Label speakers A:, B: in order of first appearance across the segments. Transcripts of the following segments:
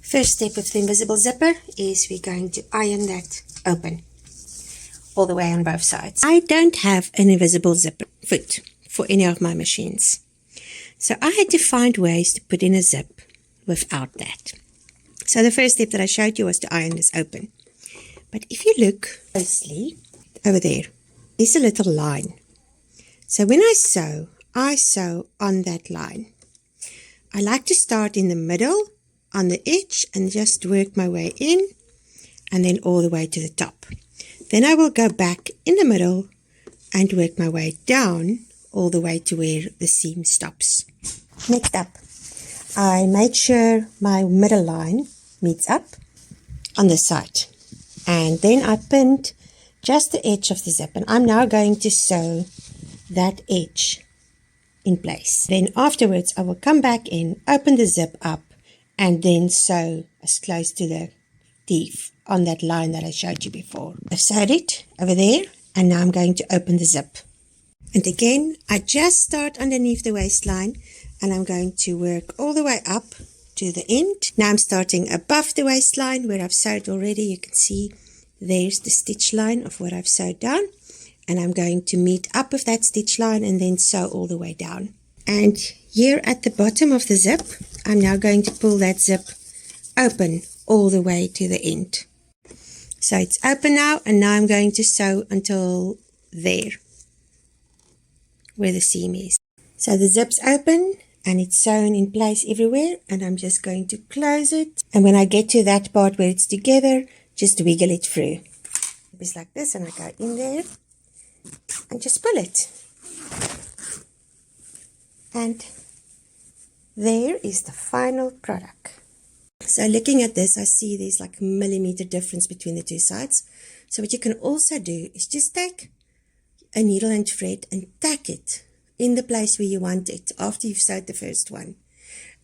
A: First step with the invisible zipper is we're going to iron that open all the way on both sides. I don't have an invisible zipper foot for any of my machines, so I had to find ways to put in a zip without that. So the first step that I showed you was to iron this open. But if you look closely over there, there's a little line. So when I sew on that line. I like to start in the middle on the edge and just work my way in and then all the way to the top. Then I will go back in the middle and work my way down all the way to where the seam stops. Next up, I made sure my middle line meets up on the side, and then I pinned just the edge of the zip, and I'm now going to sew that edge in place. Then afterwards I will come back in, open the zip up, and then sew as close to the teeth on that line that I showed you before. I've sewed it over there, and now I'm going to open the zip. And again, I just start underneath the waistline, and I'm going to work all the way up to the end. Now I'm starting above the waistline where I've sewed already. You can see there's the stitch line of what I've sewed down, and I'm going to meet up with that stitch line and then sew all the way down. And here at the bottom of the zip, I'm now going to pull that zip open all the way to the end. So it's open now, and now I'm going to sew until there where the seam is. So the zip's open and it's sewn in place everywhere, and I'm just going to close it, and when I get to that part where it's together, just wiggle it through. It's like this, and I go in there and just pull it, and there is the final product. So looking at this, I see there's like a millimeter difference between the two sides. So what you can also do is just take a needle and thread and tack it in the place where you want it after you've sewed the first one,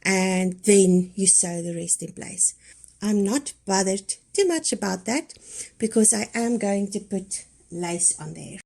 A: and then you sew the rest in place. I'm not bothered too much about that because I am going to put lace on there.